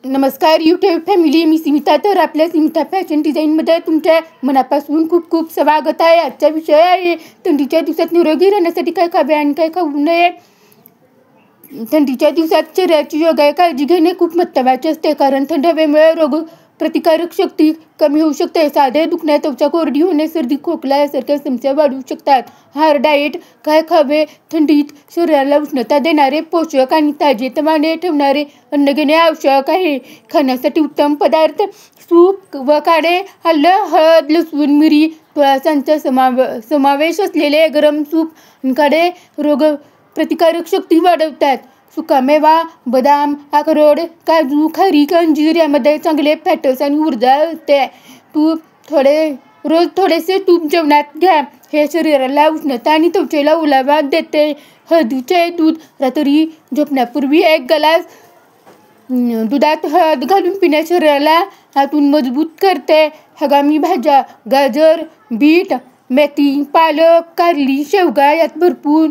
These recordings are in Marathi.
नमस्कार यूट्यूब फॅमिली, मी स्मिता. तर आपल्या स्मिता फॅशन डिझाईनमध्ये तुमच्या मनापासून खूप खूप स्वागत आहे. आजचा विषय आहे थंडीच्या दिवसात निरोगी राहण्यासाठी काय खावे आणि काय खाऊ नये. थंडीच्या दिवसात शरीराची योग्य काळजी घेणे खूप महत्त्वाचे असते, कारण थंड हवेमुळे रोग प्रतिकारक शक्ती कमी होऊ शकते. साधे दुखणे, त्वचा कोरडी होणे, सर्दी, खोकला यासारख्या समस्या वाढू शकतात. आहार डाएट काय खावे. थंडीत शरीराला उष्णता देणारे, पोषक आणि ताजेतवाने ठेवणारे अन्न घेणे आवश्यक आहे. खाण्यासाठी उत्तम पदार्थ: सूप व काढे, आलं, हळद, लसूण, मिरी, तुळसांचा समावेश असलेले गरम सूप आणि काढे रोग प्रतिकारक शक्ती वाढवतात. सुकामेवा, बदाम, अक्रोड, काजू, खारीक, अंजीर यामध्ये चांगले फॅट्स आणि ऊर्जा असते. रोज थोडेसे तूप जेवणात घ्या. हे शरीराला उष्णता आणि त्वचेला ओलावा देते. हळदीचे दूध रात्री झोपण्यापूर्वी 1 ग्लास दुधात हळद घालून पिणे शरीराला आतून मजबूत करते. हंगामी भाज्या: गाजर, बीट, मेथी, पालक, कारली, शेवगा यात भरपूर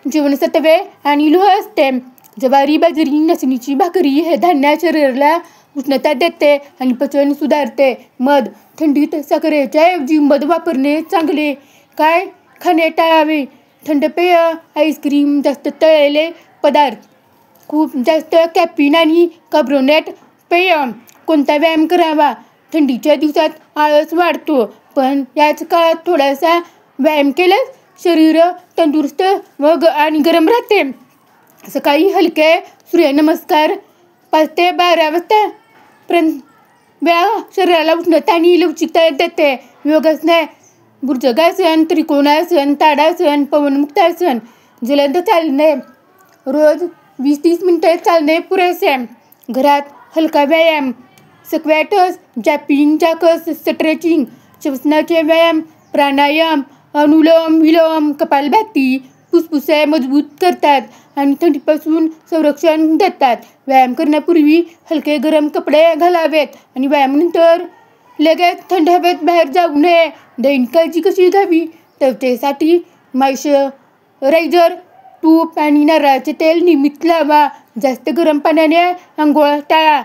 जीवनसत्वे आणि लोह असते. ज्वारी, बाजरी, नाचणीची भाकरी हे धान्य शरीराला उष्णता देते आणि पचन सुधारते. मध: थंडीत साखरेच्या ऐवजी मध वापरणे चांगले. काय खाणे टाळावे. थंड पेय, आईस्क्रीम, जास्त तळलेले पदार्थ, खूप जास्त कॅफीन आणि कार्बोनेट पेय. कोणता व्यायाम करावा. थंडीच्या दिवसात आळस वाढतो, पण याच काळात थोडासा व्यायाम केल्यास शरीर तंदुरुस्त आणि गरम राहते. सकाळी हलके सूर्यनमस्कार 5 ते 12 वाजतापर्यंत वेळा शरीराला उष्णता आणि लवचिकता देते. योगासने: भुजंगासन, त्रिकोणासन, ताडासन, पवनमुक्तासन. जलद चालणे: रोज 20-30 मिनिटे चालणे पुरेसे. घरात हलका व्यायाम: स्क्वॅट्स, जंपिंग जॅक्स, स्ट्रेचिंग, श्वसनाचे व्यायाम, प्राणायाम, अनुलोम विलोम, कपालभाती फुफ्फुसे मजबूत करतात आणि थंडीपासून संरक्षण देतात. व्यायाम करण्यापूर्वी हलके गरम कपडे घालावेत आणि व्यायामानंतर लगेच थंड हवेत बाहेर जाऊ नये. दैनिक काळजी कशी घ्यावी. त्वचेसाठी मॉइश्चरायझर, तूप आणि नारळाचे तेल नियमित लावा. जास्त गरम पाण्याने आंघोळ टाळा.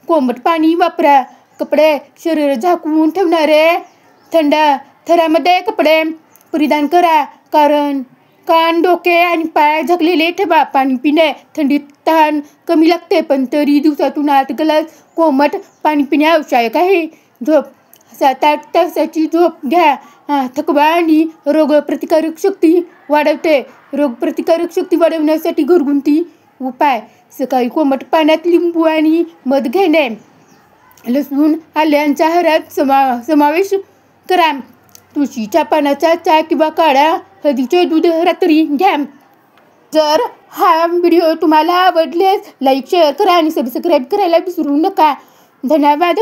कोमट पाणी वापरा. कपडे शरीर झाकून ठेवणारे थंड थरामध्ये कपडे परिधान करा, कारण कान, डोके आणि पाय झाकलेले ठेवा. पाणी पिणे: थंडीत तहान कमी लागते, पण तरी दिवसातून 8 ग्लास कोमट पाणी पिणे आवश्यक आहे. झोप: 7-8 तासाची झोप घ्या. थकवा आणि रोगप्रतिकारक शक्ती वाढवते. रोगप्रतिकारक शक्ती वाढवण्यासाठी घरगुती उपाय: सकाळी कोमट पाण्यात लिंबू आणि मध घेणे. लसूण, आल्याचा आहारात समावेश करा. तुळशीच्या पानाचा चहा किंवा काढा. हळदीचे दूध रात्री घ्या. जर हा व्हिडिओ तुम्हाला आवडल्यास लाईक, शेअर करा आणि सबस्क्राईब करायला विसरू नका. धन्यवाद.